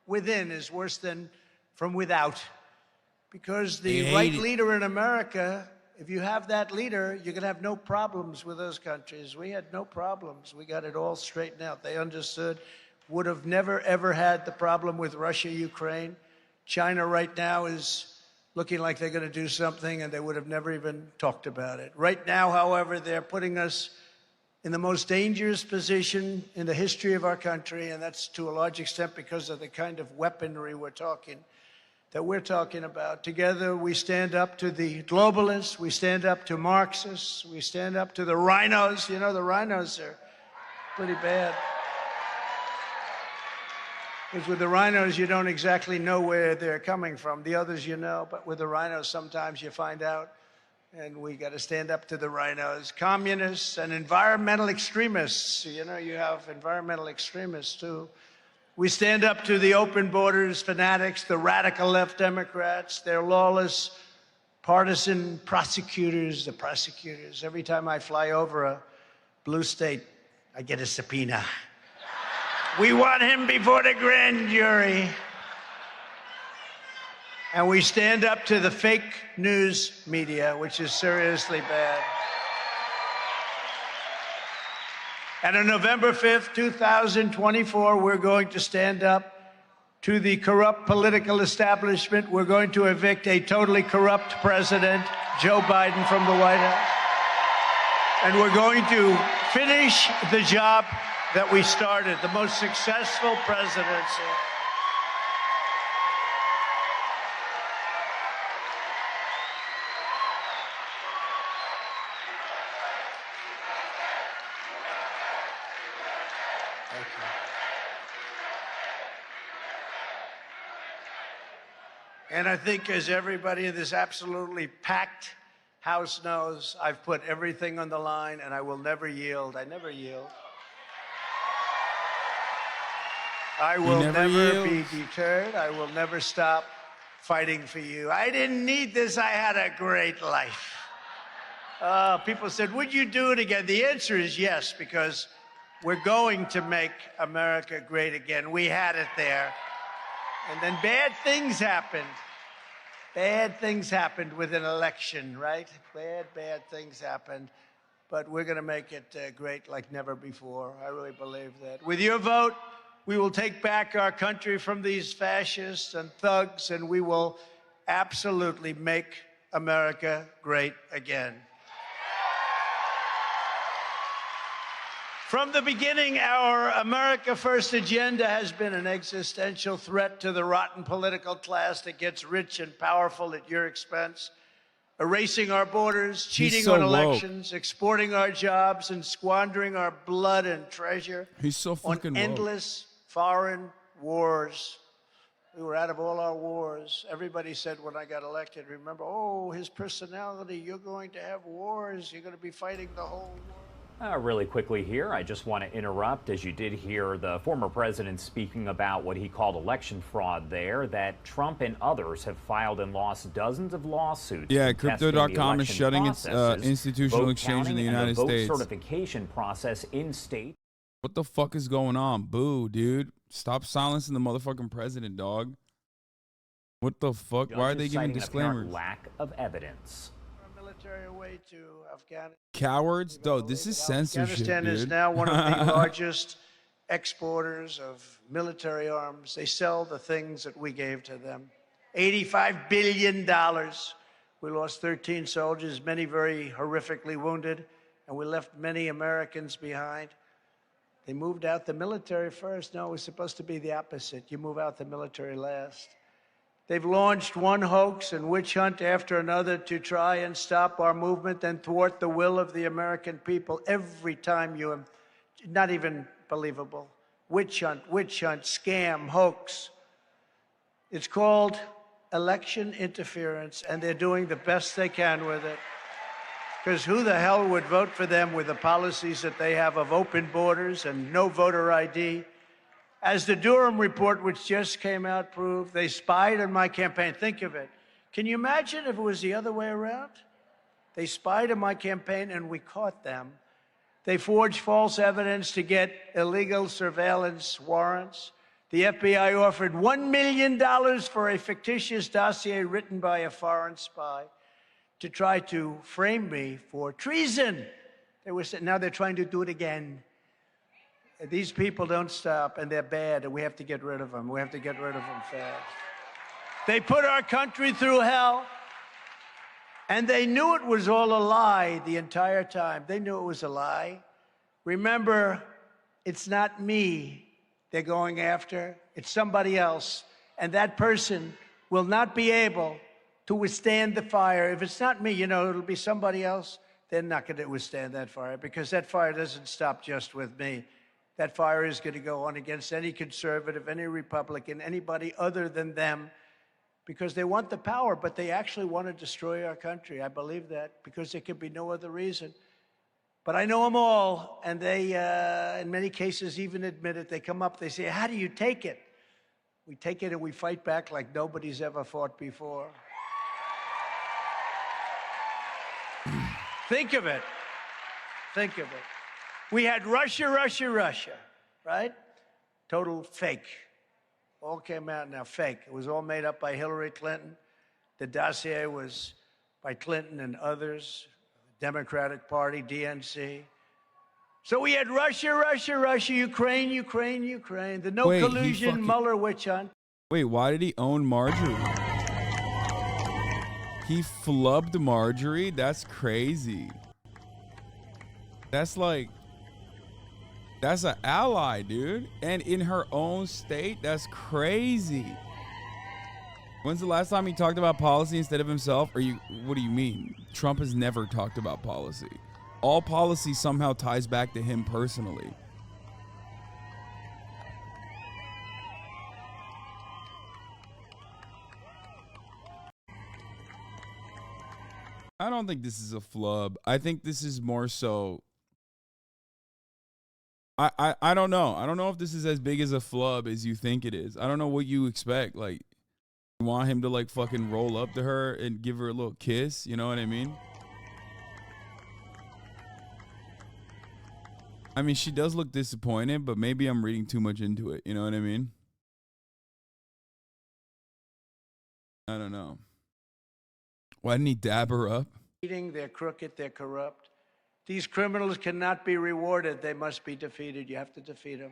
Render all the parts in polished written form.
within is worse than from without. Because the right leader in America, if you have that leader, you're going to have no problems with those countries. We had no problems. We got it all straightened out. They understood. Would have never, ever had the problem with Russia, Ukraine. China right now is looking like they're going to do something, and they would have never even talked about it. Right now, however, they're putting us in the most dangerous position in the history of our country, and that's to a large extent because of the kind of weaponry we're talking about. Together, we stand up to the globalists, we stand up to Marxists, we stand up to the rhinos. You know, the rhinos are pretty bad. Because with the rhinos, you don't exactly know where they're coming from. The others you know, but with the rhinos, sometimes you find out. And we got to stand up to the rhinos. Communists and environmental extremists. You know, you have environmental extremists, too. We stand up to the open borders fanatics, the radical left Democrats, their lawless partisan prosecutors, the prosecutors. Every time I fly over a blue state, I get a subpoena. We want him before the grand jury. And we stand up to the fake news media, which is seriously bad. And on November 5th, 2024, we're going to stand up to the corrupt political establishment. We're going to evict a totally corrupt president, Joe Biden, from the White House. And we're going to finish the job that we started, the most successful presidency. Thank you. And I think, as everybody in this absolutely packed House knows, I've put everything on the line, and I will never yield. I never yield. I will never be deterred. I will never stop fighting for you. I didn't need this. I had a great life. People said, would you do it again? The answer is yes, because we're going to make America great again. We had it there. And then bad things happened. Bad things happened with an election, right? Bad things happened. But we're going to make it great like never before. I really believe that. With your vote, we will take back our country from these fascists and thugs, and we will absolutely make America great again. From the beginning, our America First agenda has been an existential threat to the rotten political class that gets rich and powerful at your expense, erasing our borders, cheating on elections, exporting our jobs, and squandering our blood and treasure on endless foreign wars. We were out of all our wars. Everybody said when I got elected, remember, oh, his personality, you're going to have wars. You're going to be fighting the whole world. Really quickly here, I just want to interrupt, as you did hear the former president speaking about what he called election fraud there, that Trump and others have filed and lost dozens of lawsuits. Yeah, Crypto.com is shutting its institutional exchange in the United States. Vote certification process in state. What the fuck is going on? Boo, dude. Stop silencing the motherfucking president, dog. What the fuck? Why are they giving disclaimers? Lack of evidence. Military away to Afghanistan. Cowards? Though, this is censorship, Afghanistan dude. is now one of the largest exporters of military arms. They sell the things that we gave to them. $85 billion. We lost 13 soldiers, many very horrifically wounded, and we left many Americans behind. They moved out the military first. No, it was supposed to be the opposite. You move out the military last. They've launched one hoax and witch hunt after another to try and stop our movement and thwart the will of the American people. Every time not even believable. Witch hunt, scam, hoax. It's called election interference, and they're doing the best they can with it. Because who the hell would vote for them with the policies that they have of open borders and no voter ID? As the Durham report, which just came out, proved, they spied on my campaign. Think of it. Can you imagine if it was the other way around? They spied on my campaign and we caught them. They forged false evidence to get illegal surveillance warrants. The FBI offered $1 million for a fictitious dossier written by a foreign spy to try to frame me for treason. Now they're trying to do it again. These people don't stop, and they're bad, and we have to get rid of them. We have to get rid of them fast. They put our country through hell, and they knew it was all a lie the entire time. They knew it was a lie. Remember, it's not me they're going after. It's somebody else, and that person will not be able to withstand the fire. If it's not me, you know, it'll be somebody else. They're not going to withstand that fire, because that fire doesn't stop just with me. That fire is going to go on against any conservative, any Republican, anybody other than them, because they want the power, but they actually want to destroy our country. I believe that, because there could be no other reason. But I know them all, and they, in many cases, even admit it. They come up, they say, how do you take it? We take it and we fight back like nobody's ever fought before. Think of it. Think of it. We had Russia, right? Total fake. All came out now fake. It was all made up by Hillary Clinton. The dossier was by Clinton and others, Democratic Party, DNC. So we had Russia, Ukraine. The no collusion Mueller witch hunt. Wait, why did he own Marjorie? He flubbed Marjorie? That's crazy. That's like, that's an ally, dude. And in her own state, that's crazy. When's the last time he talked about policy instead of himself? What do you mean? Trump has never talked about policy. All policy somehow ties back to him personally. I don't think this is a flub. I think this is more so. I don't know. I don't know if this is as big as a flub as you think it is. I don't know what you expect. Like, you want him to like fucking roll up to her and give her a little kiss? You know what I mean? I mean, she does look disappointed, but maybe I'm reading too much into it. You know what I mean? I don't know. Why didn't he dab her up? They're crooked, they're corrupt. These criminals cannot be rewarded. They must be defeated. You have to defeat them.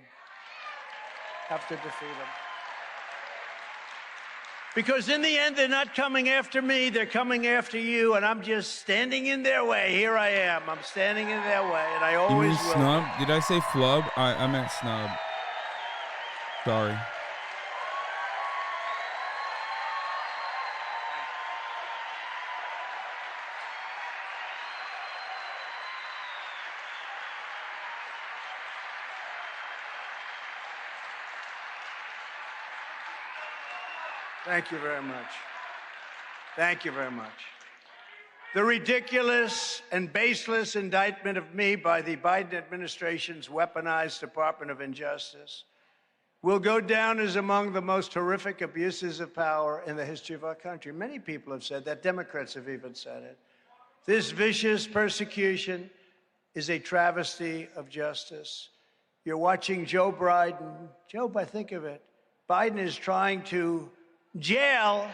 Have to defeat them. Because in the end, they're not coming after me. They're coming after you, and I'm just standing in their way. Here I am. I'm standing in their way, and I always will. Snub? Did I say flub? I meant snub. Sorry. Thank you very much. Thank you very much. The ridiculous and baseless indictment of me by the Biden administration's weaponized Department of Injustice will go down as among the most horrific abuses of power in the history of our country. Many people have said that. Democrats have even said it. This vicious persecution is a travesty of justice. You're watching Joe Biden. Joe, I think of it. Biden is trying to jail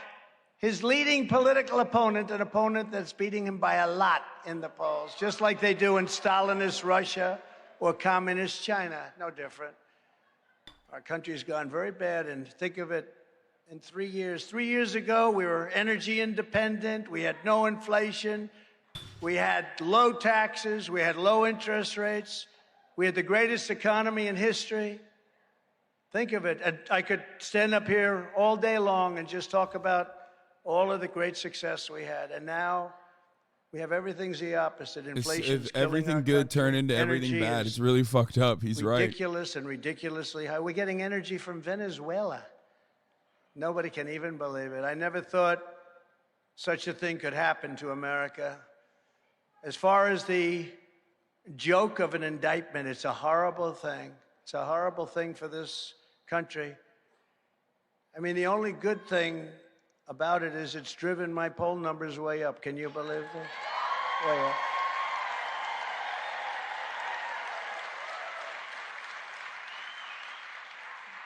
his leading political opponent, an opponent that's beating him by a lot in the polls, just like they do in Stalinist Russia or communist China. No different. Our country's gone very bad, and think of it, in 3 years. 3 years ago, we were energy independent. We had no inflation. We had low taxes. We had low interest rates. We had the greatest economy in history. Think of it. I could stand up here all day long and just talk about all of the great success we had. And now we have everything's the opposite. Inflation. Everything good turned into everything bad. It's really fucked up. He's right. Ridiculous and ridiculously high. We're getting energy from Venezuela. Nobody can even believe it. I never thought such a thing could happen to America. As far as the joke of an indictment, it's a horrible thing. It's a horrible thing for this country. I mean, the only good thing about it is it's driven my poll numbers way up. Can you believe this? Way up.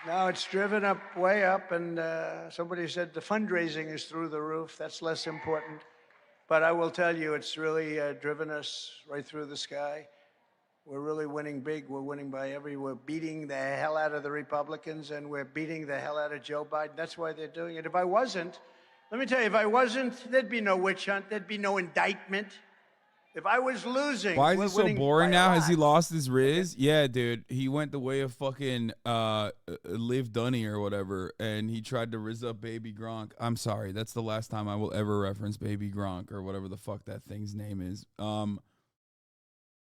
Now it's driven up, way up, and somebody said the fundraising is through the roof. That's less important. But I will tell you, it's really driven us right through the sky. We're really winning big. We're winning by we're beating the hell out of the Republicans, and we're beating the hell out of Joe Biden. That's why they're doing it. If I wasn't, let me tell you, if I wasn't, there'd be no witch hunt. There'd be no indictment. If I was losing, Why is he so boring now? Has he lot. lost his riz? Yeah, dude. He went the way of fucking Liv Dunny or whatever, and he tried to riz up Baby Gronk. I'm sorry. That's the last time I will ever reference Baby Gronk or whatever the fuck that thing's name is.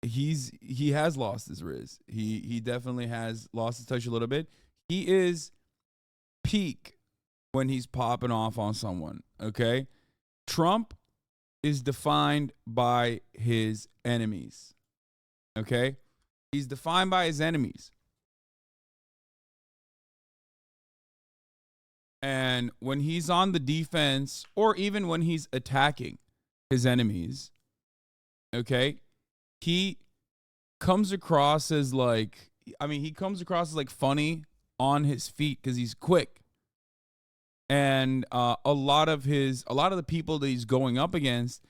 He has lost his riz. He definitely has lost his touch a little bit. He is peak when he's popping off on someone, okay? Trump is defined by his enemies, okay? He's defined by his enemies. And when he's on the defense, or even when he's attacking his enemies, okay, he comes across as like, he comes across as like funny on his feet because he's quick. And a lot of the people that he's going up against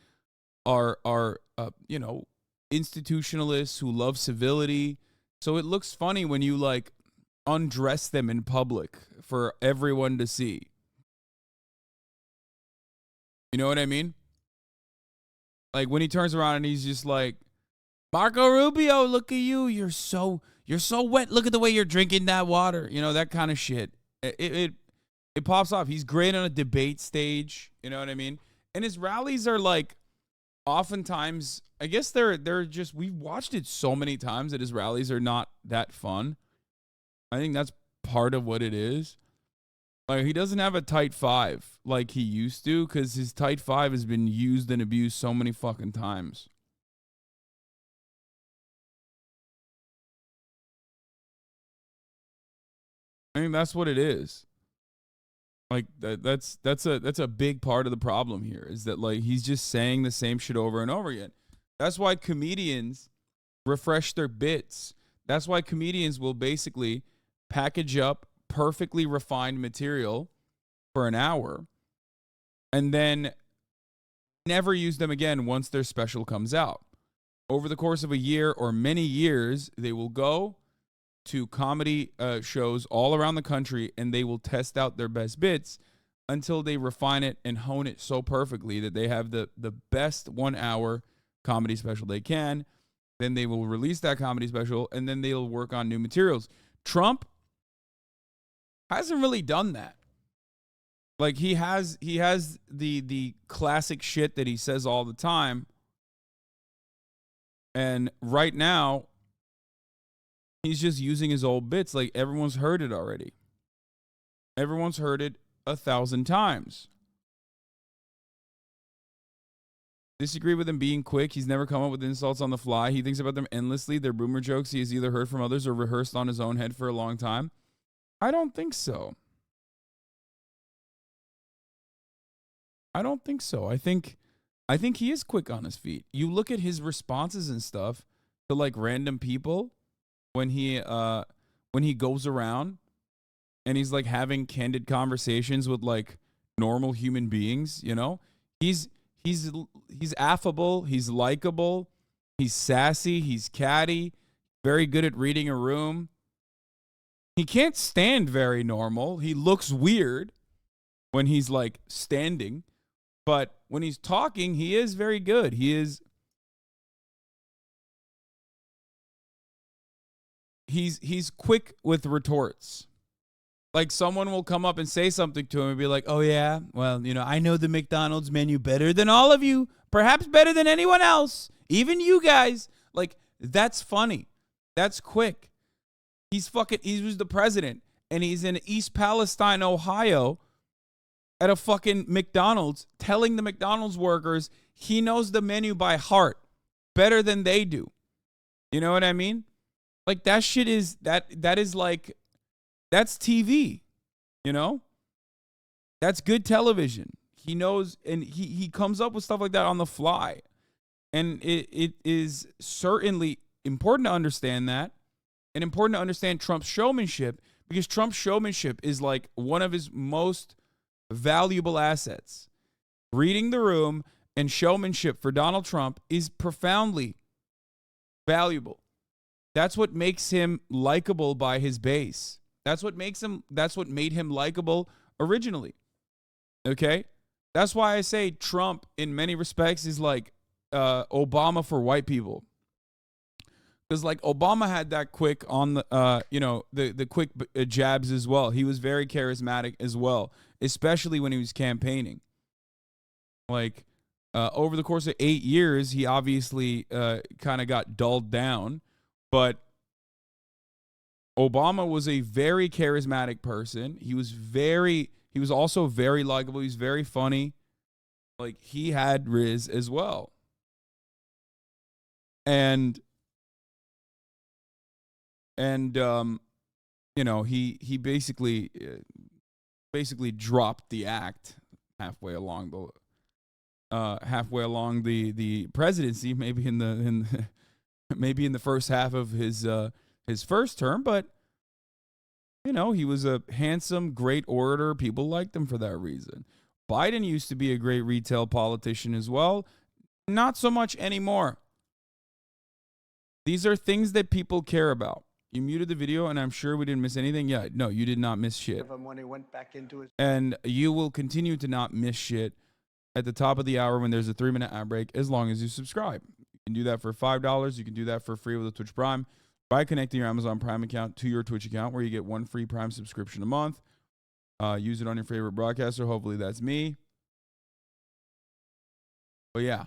are institutionalists who love civility. So it looks funny when you like undress them in public for everyone to see. You know what I mean? Like when he turns around and he's just like, Marco Rubio, look at you. You're so wet. Look at the way you're drinking that water. You know, that kind of shit. It pops off. He's great on a debate stage. You know what I mean? And his rallies are like, oftentimes, I guess they're just, we've watched it so many times that his rallies are not that fun. I think that's part of what it is. Like, he doesn't have a tight five like he used to because his tight five has been used and abused so many fucking times. I mean, that's what it is. Like that's a big part of the problem here is that like he's just saying the same shit over and over again. That's why comedians refresh their bits. That's why comedians will basically package up perfectly refined material for an hour and then never use them again once their special comes out. Over the course of a year or many years, they will go to comedy shows all around the country, and they will test out their best bits until they refine it and hone it so perfectly that they have the best 1 hour comedy special they can. Then they will release that comedy special, and then they'll work on new materials. Trump hasn't really done that. Like he has the classic shit that he says all the time. And right now, he's just using his old bits. Like everyone's heard it already. Everyone's heard it 1,000 times. Disagree with him being quick. He's never come up with insults on the fly. He thinks about them endlessly. They're boomer jokes he has either heard from others or rehearsed on his own head for a long time. I don't think so. I don't think so. I think he is quick on his feet. You look at his responses and stuff to like random people when he goes around and he's like having candid conversations with like normal human beings, you know? He's affable, he's likable, he's sassy, he's catty, very good at reading a room. He can't stand very normal. He looks weird when he's like standing, but when he's talking, he is very good. He's quick with retorts. Like someone will come up and say something to him and be like, "Oh yeah, well, you know, I know the McDonald's menu better than all of you, perhaps better than anyone else, even you guys." Like that's funny. That's quick. He was the president and he's in East Palestine, Ohio at a fucking McDonald's telling the McDonald's workers he knows the menu by heart better than they do. You know what I mean? Like that shit is that is like, that's TV, you know? That's good television. He knows, and he comes up with stuff like that on the fly. And it is certainly important to understand that, and important to understand Trump's showmanship, because Trump's showmanship is like one of his most valuable assets. Reading the room and showmanship for Donald Trump is profoundly valuable. That's what makes him likable by his base. That's what made him likable originally. Okay? That's why I say Trump, in many respects, is like Obama for white people. Because like Obama had that quick on the, the quick jabs as well. He was very charismatic as well, especially when he was campaigning. Like over the course of 8 years, he obviously kind of got dulled down. But Obama was a very charismatic person. He was also very likable. He was very funny. Like, he had Riz as well. And he basically dropped the act halfway along the presidency, maybe in the first half of his first term, but he was a handsome, great orator. People liked him for that reason. Biden used to be a great retail politician as well. Not so much anymore. These are things that people care about. You muted the video, and I'm sure we didn't miss anything. Yeah, no, you did not miss shit. When he went back into his... And you will continue to not miss shit at the top of the hour when there's a 3-minute ad break, as long as you subscribe. You can do that for $5. You can do that for free with a Twitch Prime by connecting your Amazon Prime account to your Twitch account, where you get 1 free Prime subscription a month. Use it on your favorite broadcaster. Hopefully that's me. But yeah,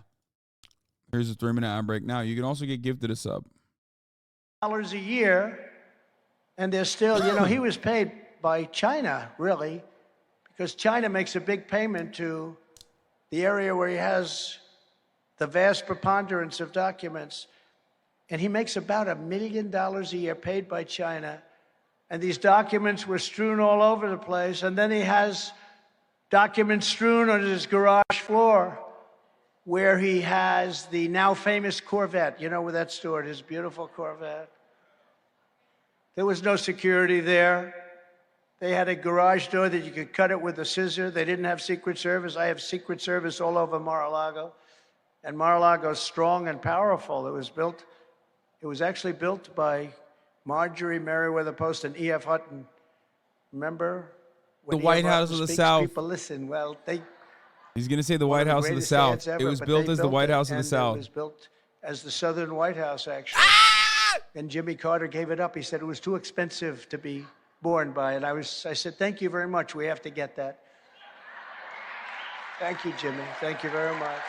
here's a 3-minute ad break. Now, you can also get gifted a sub. A year, and they're still, he was paid by China, really, because China makes a big payment to the area where he has the vast preponderance of documents. And he makes about $1 million a year paid by China. And these documents were strewn all over the place. And then he has documents strewn on his garage floor, where he has the now famous Corvette. You know where that's stored, his beautiful Corvette. There was no security there. They had a garage door that you could cut it with a scissor. They didn't have Secret Service. I have Secret Service all over Mar-a-Lago. And Mar-a-Lago's strong and powerful. It was actually built by Marjorie Merriweather Post and E.F. Hutton. Remember? The White House of the South. People listen. Well, he's going to say the White House of the South. It was built as the White House of the South. It was built as the Southern White House, actually. And Jimmy Carter gave it up. He said it was too expensive to be borne by. And I said, thank you very much. We have to get that. Thank you, Jimmy. Thank you very much.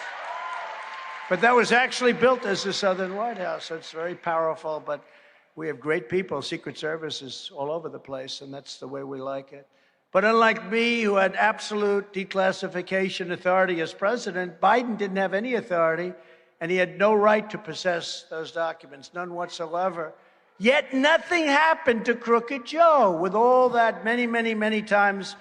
But that was actually built as the Southern White House. So it's very powerful. But we have great people. Secret Service is all over the place, and that's the way we like it. But unlike me, who had absolute declassification authority as president, Biden didn't have any authority, and he had no right to possess those documents, none whatsoever. Yet nothing happened to Crooked Joe with all that many times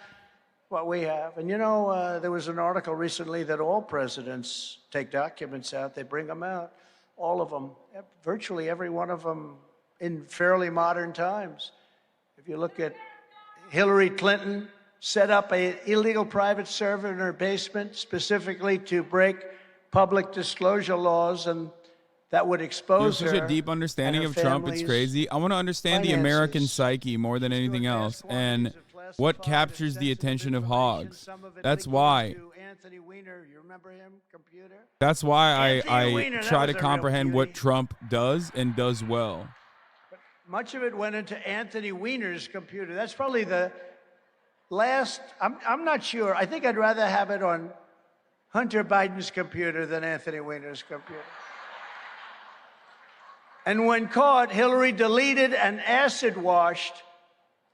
what we have. And there was an article recently that all presidents take documents out. They bring them out, all of them, virtually every one of them in fairly modern times. If you look at Hillary Clinton, set up an illegal private server in her basement specifically to break public disclosure laws, and that would expose her. You have such a deep understanding of Trump. It's crazy. I want to understand the American psyche more than anything else, and what captures the attention of hogs. That's why. Anthony Weiner, you remember him? Computer. That's why I try to comprehend what Trump does and does well. But much of it went into Anthony Weiner's computer. That's probably the last. I'm not sure. I think I'd rather have it on Hunter Biden's computer than Anthony Weiner's computer. And when caught, Hillary deleted and acid-washed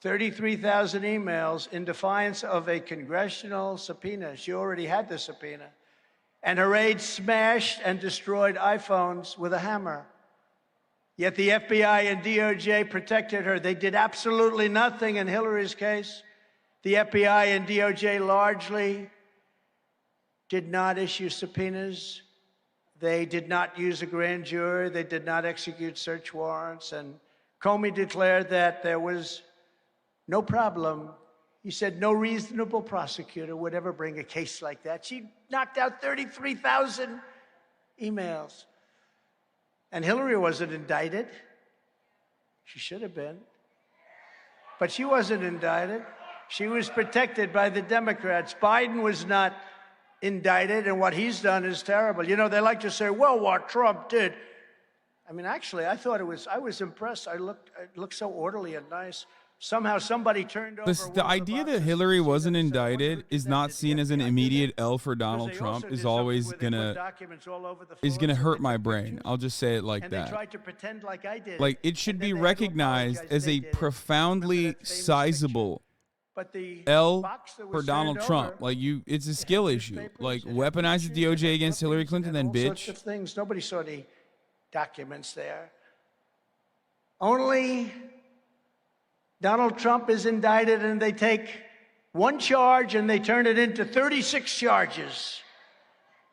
33,000 emails in defiance of a congressional subpoena. She already had the subpoena. And her aides smashed and destroyed iPhones with a hammer. Yet the FBI and DOJ protected her. They did absolutely nothing in Hillary's case. The FBI and DOJ largely did not issue subpoenas. They did not use a grand jury. They did not execute search warrants. And Comey declared that there was No problem. He said no reasonable prosecutor would ever bring a case like that. She knocked out 33,000 emails. And Hillary wasn't indicted. She should have been. But she wasn't indicted. She was protected by the Democrats. Biden was not indicted, and what he's done is terrible. You know, they like to say, well, what Trump did. I mean, actually, I was impressed. It looked so orderly and nice. Somehow somebody turned over. The idea that Hillary wasn't indicted is not seen as an immediate L for Donald Trump is always gonna hurt my brain. I'll just say it like that. They tried to pretend like I did. Like, it should be recognized as a profoundly sizable L for Donald Trump. Like, it's a skill issue. Like, weaponize the DOJ against Hillary Clinton, then bitch. Sorts of things. Nobody saw the documents there. Only Donald Trump is indicted, and they take one charge and they turn it into 36 charges.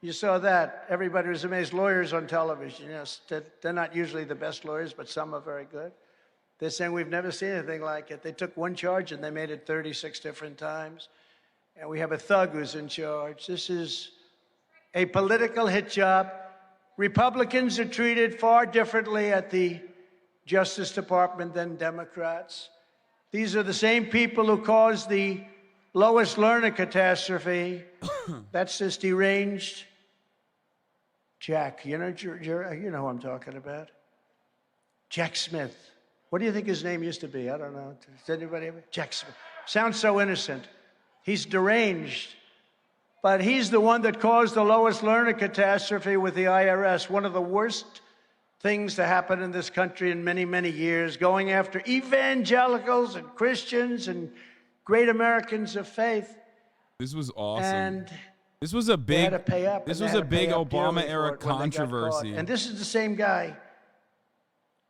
You saw that. Everybody was amazed. Lawyers on television, yes, they're not usually the best lawyers, but some are very good. They're saying we've never seen anything like it. They took one charge and they made it 36 different times. And we have a thug who's in charge. This is a political hit job. Republicans are treated far differently at the Justice Department than Democrats. These are the same people who caused the Lois Lerner catastrophe. That's this deranged Jack. You know who I'm talking about. Jack Smith. What do you think his name used to be? I don't know. Does anybody ever? Jack Smith. Sounds so innocent. He's deranged. But he's the one that caused the Lois Lerner catastrophe with the IRS, one of the worst things to happen in this country in many, many years, going after evangelicals and Christians and great Americans of faith. This was awesome. And this was a big, this was a big Obama era controversy. And this is the same guy.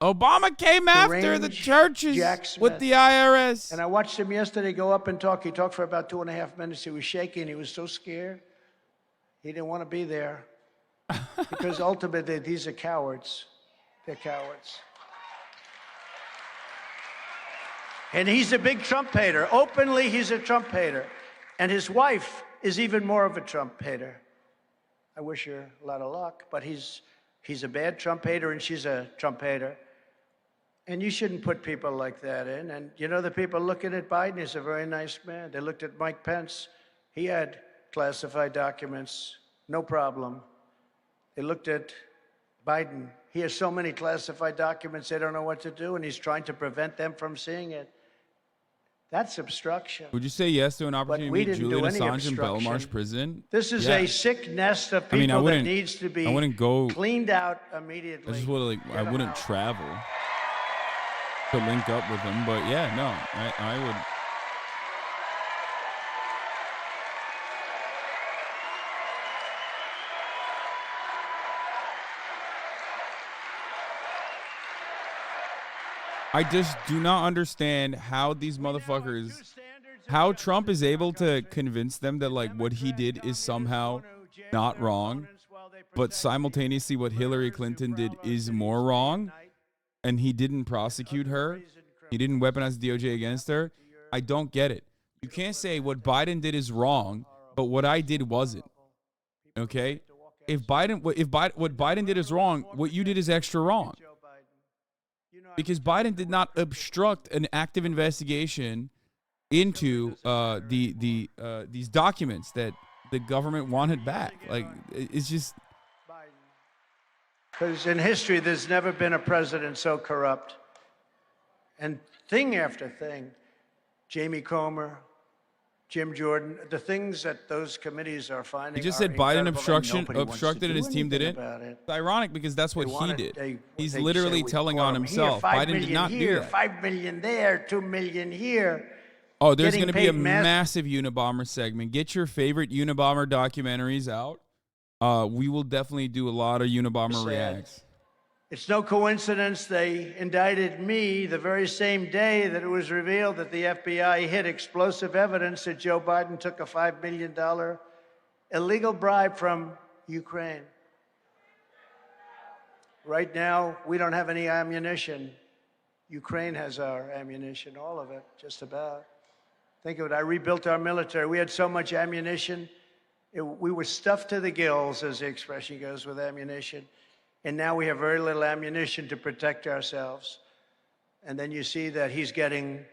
Obama came after the churches with the IRS. And I watched him yesterday go up and talk. He talked for about 2.5 minutes. He was shaking. He was so scared. He didn't want to be there. Because ultimately, these are cowards. They're cowards. And he's a big Trump hater. Openly, he's a Trump hater. And his wife is even more of a Trump hater. I wish her a lot of luck, but he's a bad Trump hater and she's a Trump hater. And you shouldn't put people like that in. And you know, the people looking at Biden, he's a very nice man. They looked at Mike Pence. He had classified documents, no problem. They looked at Biden. He has so many classified documents, they don't know what to do, and he's trying to prevent them from seeing it. That's obstruction. Would you say yes to an opportunity to meet Julian Assange in Belmarsh prison? This is a sick nest of people that needs to be cleaned out immediately. I just I wouldn't travel to link up with him, but yeah, no, I would. I just do not understand how these motherfuckers, how Trump is able to convince them that like what he did is somehow not wrong, but simultaneously what Hillary Clinton did is more wrong, and he didn't prosecute her. He didn't weaponize the DOJ against her. I don't get it. You can't say what Biden did is wrong, but what I did wasn't. Okay? If what Biden did is wrong, what you did is extra wrong. Because Biden did not obstruct an active investigation into these documents that the government wanted back. Like, it's just... Because in history, there's never been a president so corrupt. And thing after thing, Jamie Comer, Jim Jordan, the things that those committees are finding. He just said Biden obstructed and his team did it. It's ironic because that's what he did. He's literally telling on himself. Biden did not do that. 5 million there, 2 million here. Oh, there's going to be a massive Unabomber segment. Get your favorite Unabomber documentaries out. We will definitely do a lot of Unabomber reacts. It's no coincidence they indicted me the very same day that it was revealed that the FBI hid explosive evidence that Joe Biden took a $5 million illegal bribe from Ukraine. Right now, we don't have any ammunition. Ukraine has our ammunition, all of it, just about. Think of it, I rebuilt our military. We had so much ammunition. We were stuffed to the gills, as the expression goes, with ammunition. And now we have very little ammunition to protect ourselves. And then you see that he's getting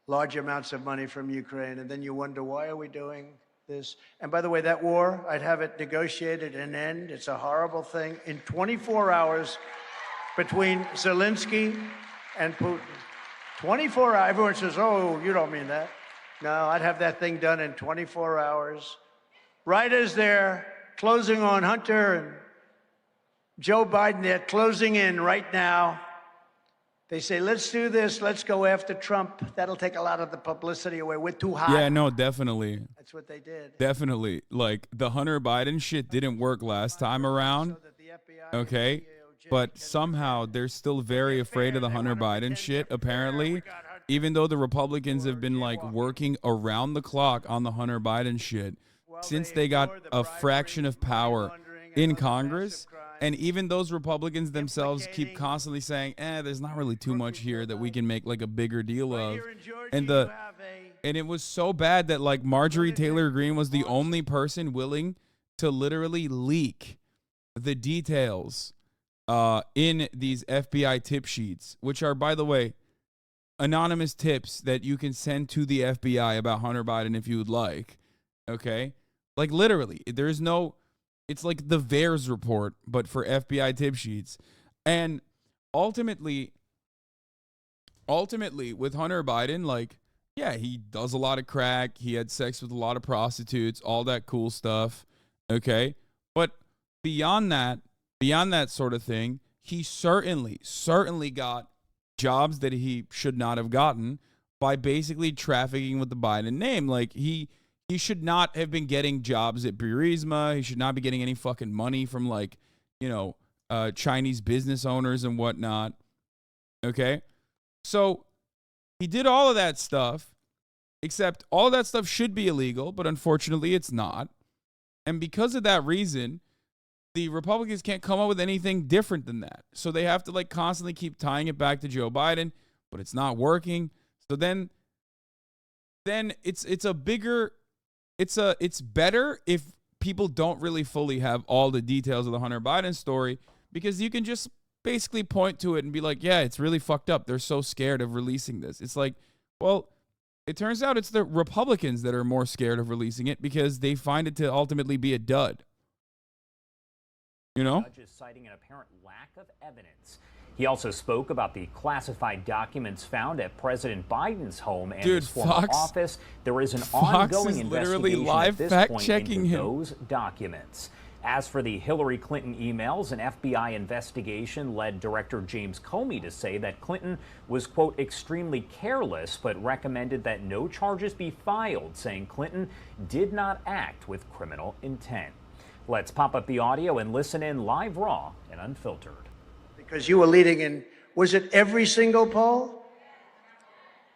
large amounts of money from Ukraine. And then you wonder, why are we doing this? And by the way, that war, I'd have it negotiated and end. It's a horrible thing. In 24 hours between Zelensky and Putin. 24 hours. Everyone says, oh, you don't mean that. No, I'd have that thing done in 24 hours. Right as they're closing on Hunter and Joe Biden, they're closing in right now. They say, let's do this. Let's go after Trump. That'll take a lot of the publicity away. We're too hot. Yeah, no, definitely. That's what they did. Definitely. Like, the Hunter Biden shit didn't work last time around. Okay? But somehow they're still very afraid of the Hunter Biden shit, apparently. Even though the Republicans have been, like, working around the clock on the Hunter Biden shit since they got a fraction of power in Congress. And even those Republicans themselves keep constantly saying, there's not really too much here that we can make like a bigger deal of. And it was so bad that like Marjorie Taylor Greene was the only person willing to literally leak the details in these FBI tip sheets, which are, by the way, anonymous tips that you can send to the FBI about Hunter Biden if you would like. Okay? Like literally, there's no... It's like the VAERS report, but for FBI tip sheets. And ultimately, with Hunter Biden, like, yeah, he does a lot of crack. He had sex with a lot of prostitutes, all that cool stuff. Okay. But beyond that sort of thing, he certainly got jobs that he should not have gotten by basically trafficking with the Biden name. Like, he should not have been getting jobs at Burisma. He should not be getting any fucking money from, like, you know, Chinese business owners and whatnot. Okay? So he did all of that stuff, except all of that stuff should be illegal, but unfortunately it's not. And because of that reason, the Republicans can't come up with anything different than that. So they have to, like, constantly keep tying it back to Joe Biden, but it's not working. So then it's better if people don't really fully have all the details of the Hunter Biden story, because you can just basically point to it and be like, yeah, it's really fucked up. They're so scared of releasing this. It's like, well, it turns out it's the Republicans that are more scared of releasing it because they find it to ultimately be a dud. You know? Judges citing an apparent lack of evidence. He also spoke about the classified documents found at President Biden's home and his former office. There is an ongoing investigation at this point into those documents. As for the Hillary Clinton emails, an FBI investigation led Director James Comey to say that Clinton was, quote, extremely careless, but recommended that no charges be filed, saying Clinton did not act with criminal intent. Let's pop up the audio and listen in live, raw, and unfiltered. Because you were leading in, was it every single poll?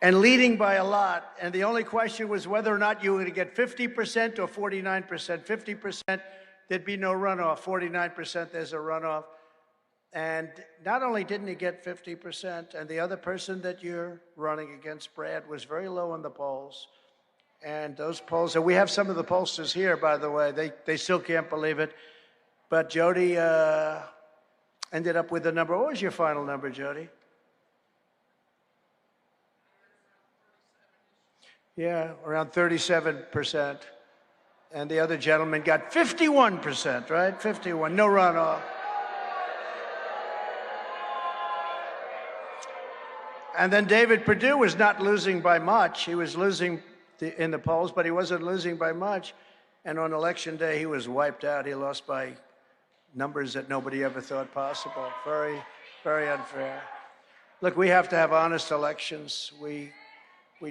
And leading by a lot. And the only question was whether or not you were going to get 50% or 49%. 50%, there'd be no runoff. 49%, there's a runoff. And not only didn't he get 50%, and the other person that you're running against, Brad, was very low in the polls. And those polls, and we have some of the pollsters here, by the way. They still can't believe it. But Jody ended up with a number. What was your final number, Jody? Yeah, around 37%. And the other gentleman got 51%, right? 51, no runoff. And then David Perdue was not losing by much. He was losing in the polls, but he wasn't losing by much. And on election day, he was wiped out. He lost by numbers that nobody ever thought possible. Very, very unfair. Look, we have to have honest elections. We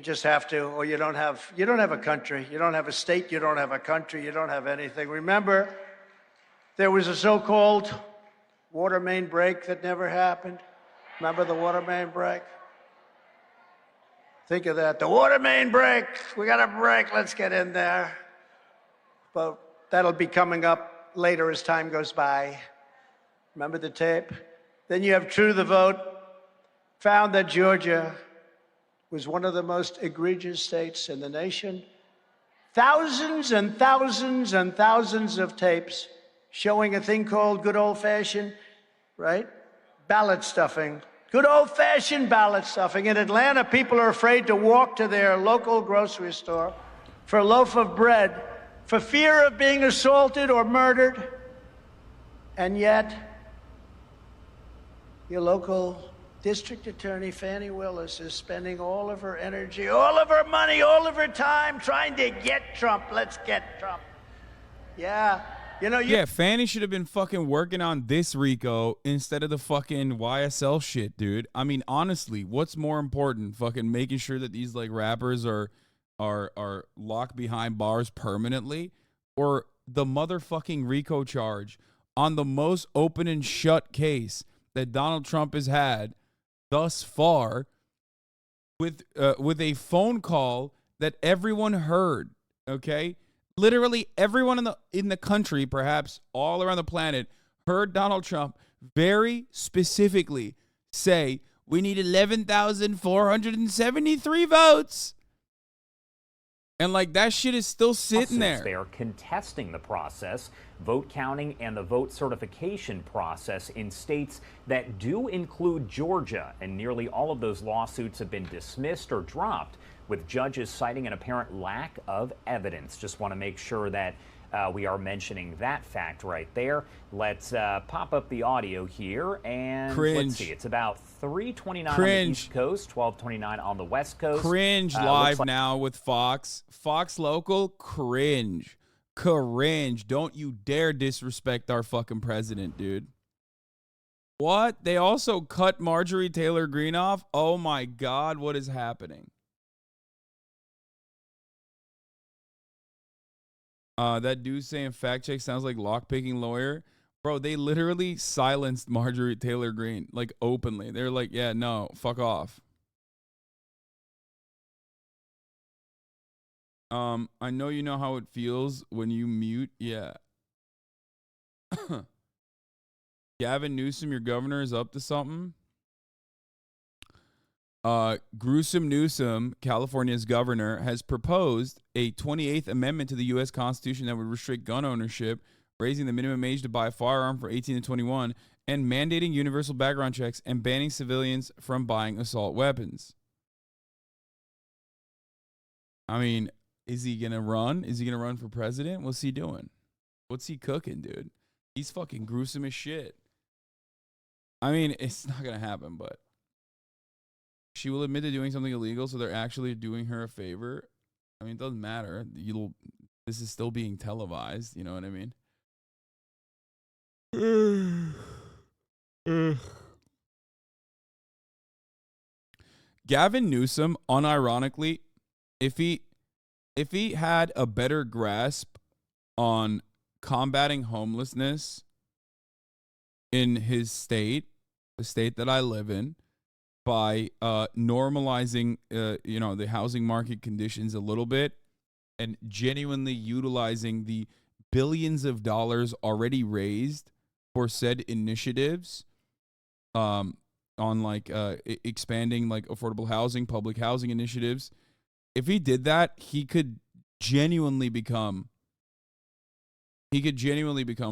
just have to, or you don't have a country. You don't have a state. You don't have a country. You don't have anything. Remember, there was a so-called water main break that never happened. Remember the water main break? Think of that. The water main break. We got a break. Let's get in there. But that'll be coming up later as time goes by. Remember the tape? Then you have True the Vote. found that Georgia was one of the most egregious states in the nation. Thousands and thousands and thousands of tapes showing a thing called good old-fashioned, right, ballot stuffing. Good old-fashioned ballot stuffing. In Atlanta, people are afraid to walk to their local grocery store for a loaf of bread for fear of being assaulted or murdered. And yet, your local district attorney, Fannie Willis, is spending all of her energy, all of her money, all of her time trying to get Trump. Let's get Trump. Yeah. You know, yeah, Fannie should have been fucking working on this RICO instead of the fucking YSL shit, dude. I mean, honestly, what's more important? Fucking making sure that these like rappers are locked behind bars permanently, or the motherfucking RICO charge on the most open and shut case that Donald Trump has had thus far, with a phone call that everyone heard, okay? Literally everyone in the country, perhaps all around the planet, heard Donald Trump very specifically say, we need 11,473 votes. And like that shit is still sitting there. They are contesting the process, vote counting and the vote certification process in states that do include Georgia. And nearly all of those lawsuits have been dismissed or dropped, with judges citing an apparent lack of evidence. Just want to make sure that we are mentioning that fact right there. Let's pop up the audio here, and let's see. It's about 3:29 on the East Coast, 12:29 on the West Coast. Cringe live now with Fox. Fox Local, cringe. Don't you dare disrespect our fucking president, dude. What? They also cut Marjorie Taylor Greene off? Oh my God, what is happening? That dude saying fact check sounds like lockpicking lawyer. Bro, they literally silenced Marjorie Taylor Greene, like openly. They're like, yeah, no, fuck off. I know you know how it feels when you mute. Yeah. Gavin Newsom, your governor, is up to something. Gruesome Newsom, California's governor, has proposed a 28th Amendment to the U.S. Constitution that would restrict gun ownership, raising the minimum age to buy a firearm for 18 to 21, and mandating universal background checks and banning civilians from buying assault weapons. I mean, is he going to run? Is he going to run for president? What's he doing? What's he cooking, dude? He's fucking gruesome as shit. I mean, it's not going to happen, but she will admit to doing something illegal, so they're actually doing her a favor. I mean, it doesn't matter. This is still being televised. You know what I mean? Gavin Newsom, unironically, if he had a better grasp on combating homelessness in his state, the state that I live in, by normalizing, the housing market conditions a little bit, and genuinely utilizing the billions of dollars already raised for said initiatives, on like expanding like affordable housing, public housing initiatives. If he did that, he could genuinely become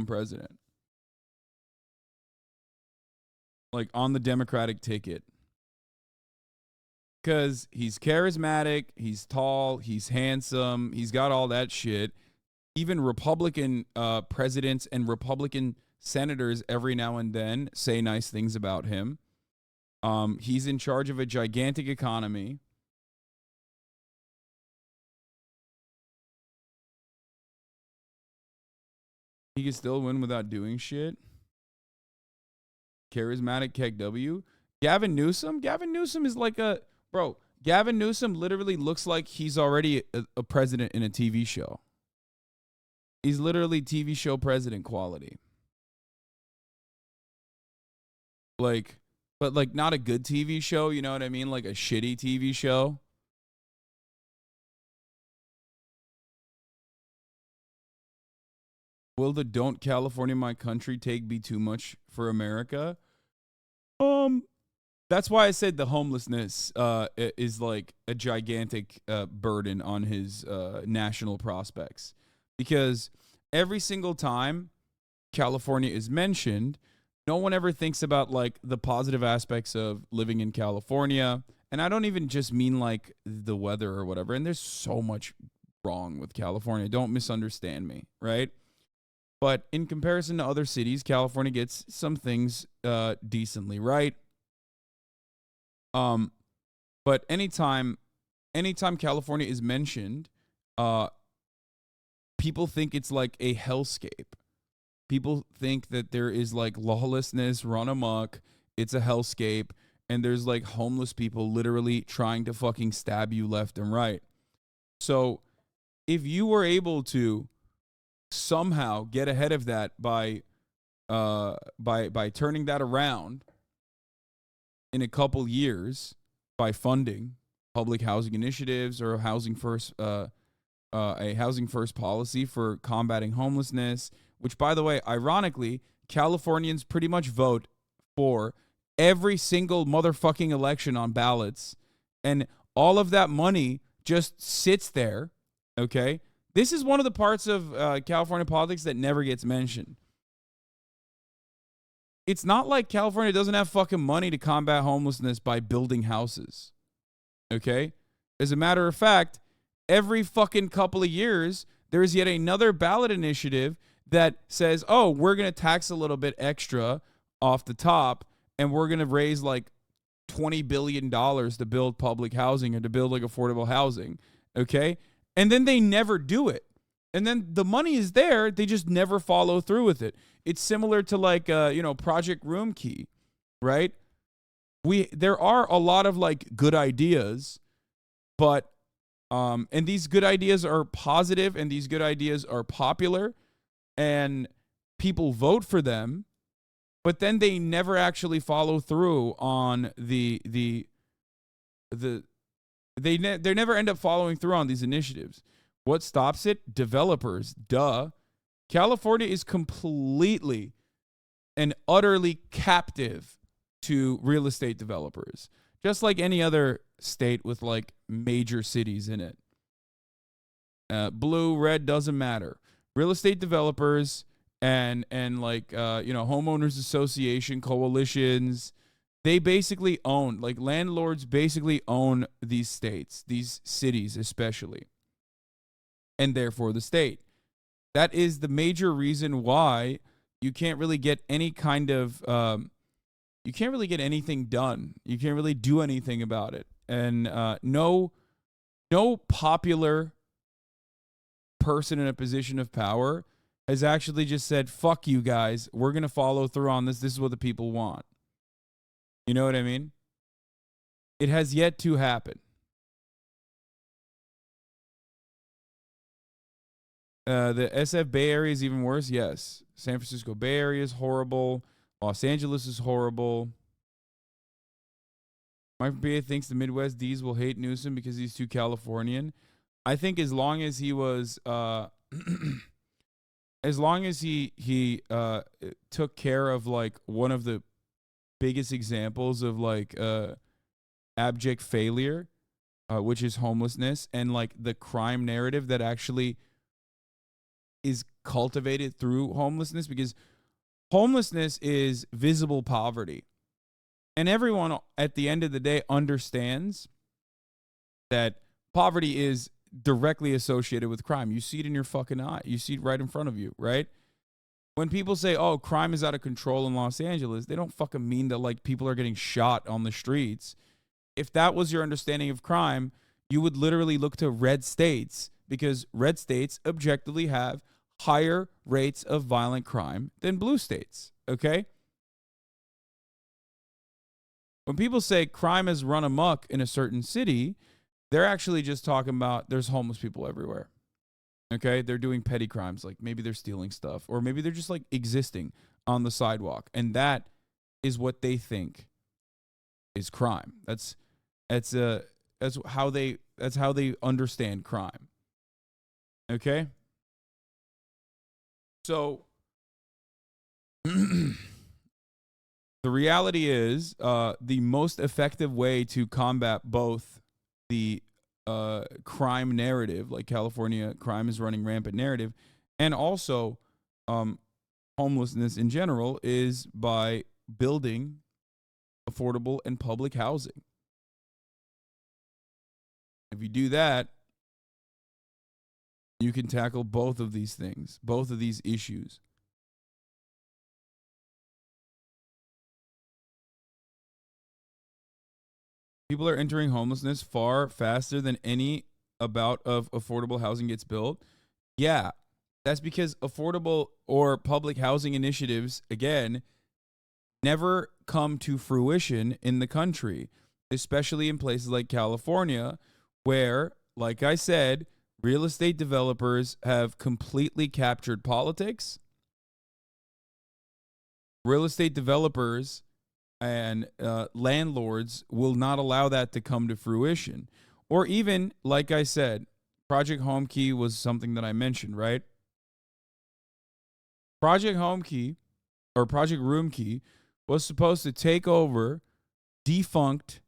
president, like on the Democratic ticket. Because he's charismatic, he's tall, he's handsome, he's got all that shit. Even Republican presidents and Republican senators every now and then say nice things about him. He's in charge of a gigantic economy. He can still win without doing shit. Charismatic Keck W. Gavin Newsom is like a... Bro, Gavin Newsom literally looks like he's already a president in a TV show. He's literally TV show president quality. Like, but like not a good TV show, you know what I mean? Like a shitty TV show. Will the "Don't California My Country" take be too much for America? That's why I said the homelessness is like a gigantic burden on his national prospects. Because every single time California is mentioned, no one ever thinks about like the positive aspects of living in California. And I don't even just mean like the weather or whatever. And there's so much wrong with California. Don't misunderstand me, right? But in comparison to other cities, California gets some things decently right. But anytime California is mentioned, people think it's like a hellscape. People think that there is like lawlessness run amok. It's a hellscape, and there's like homeless people literally trying to fucking stab you left and right. So, if you were able to somehow get ahead of that by turning that around in a couple years by funding public housing initiatives or a housing first policy for combating homelessness, which, by the way, ironically, Californians pretty much vote for every single motherfucking election on ballots, and all of that money just sits there, okay? This is one of the parts of California politics that never gets mentioned. It's not like California doesn't have fucking money to combat homelessness by building houses. Okay? As a matter of fact, every fucking couple of years, there's yet another ballot initiative that says, oh, we're going to tax a little bit extra off the top, and we're going to raise like $20 billion to build public housing or to build like affordable housing. Okay? And then they never do it. And then the money is there, they just never follow through with it. It's similar to like Project Roomkey, right? There are a lot of like good ideas, but and these good ideas are positive and these good ideas are popular and people vote for them, but then they never actually follow through on they never end up following through on these initiatives. What stops it? Developers. Duh. California is completely and utterly captive to real estate developers, just like any other state with like major cities in it. Blue, red, doesn't matter. Real estate developers and like homeowners association coalitions, they basically own, like landlords basically own these states, these cities especially, and therefore the state. That is the major reason why you can't really get any kind of, you can't really get anything done. You can't really do anything about it. And no popular person in a position of power has actually just said, fuck you guys, we're going to follow through on this. This is what the people want. You know what I mean? It has yet to happen. The SF Bay Area is even worse. Yes. San Francisco Bay Area is horrible. Los Angeles is horrible. Mike Pompeo thinks the Midwest D's will hate Newsom because he's too Californian. I think as long as he was, as long as he took care of like one of the biggest examples of like abject failure, which is homelessness, and like the crime narrative that actually is cultivated through homelessness, because homelessness is visible poverty. And everyone at the end of the day understands that poverty is directly associated with crime. You see it in your fucking eye. You see it right in front of you, right? When people say, oh, crime is out of control in Los Angeles, they don't fucking mean that like people are getting shot on the streets. If that was your understanding of crime, you would literally look to red states, because red states objectively have higher rates of violent crime than blue states, okay? When people say crime has run amok in a certain city, they're actually just talking about there's homeless people everywhere, okay? They're doing petty crimes, like maybe they're stealing stuff, or maybe they're just like existing on the sidewalk, and that is what they think is crime. That's how they understand crime, okay? So, the The reality is the most effective way to combat both the crime narrative, like California crime is running rampant narrative, and also homelessness in general, is by building affordable and public housing. If you do that, you can tackle both of these things, both of these issues. People are entering homelessness far faster than any amount of affordable housing gets built. Yeah, that's because affordable or public housing initiatives, again, never come to fruition in the country, especially in places like California, where, like I said, real estate developers have completely captured politics. Real estate developers and landlords will not allow that to come to fruition. Or even, like I said, Project Home Key was something that I mentioned, right? Project Home Key, or Project Room Key, was supposed to take over defunct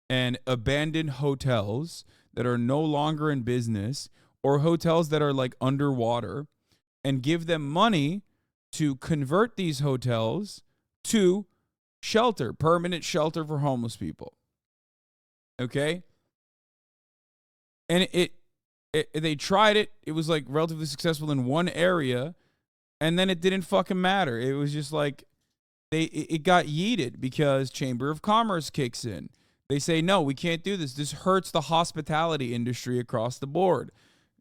and abandoned hotels that are no longer in business, or hotels that are like underwater, and give them money to convert these hotels to shelter, permanent shelter for homeless people. Okay? And they tried it. It was like relatively successful in one area, and then it didn't fucking matter. It was just like it got yeeted because Chamber of Commerce kicks in. They say, no, we can't do this. This hurts the hospitality industry across the board.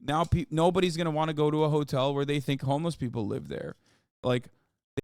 Now nobody's going to want to go to a hotel where they think homeless people live there. Like,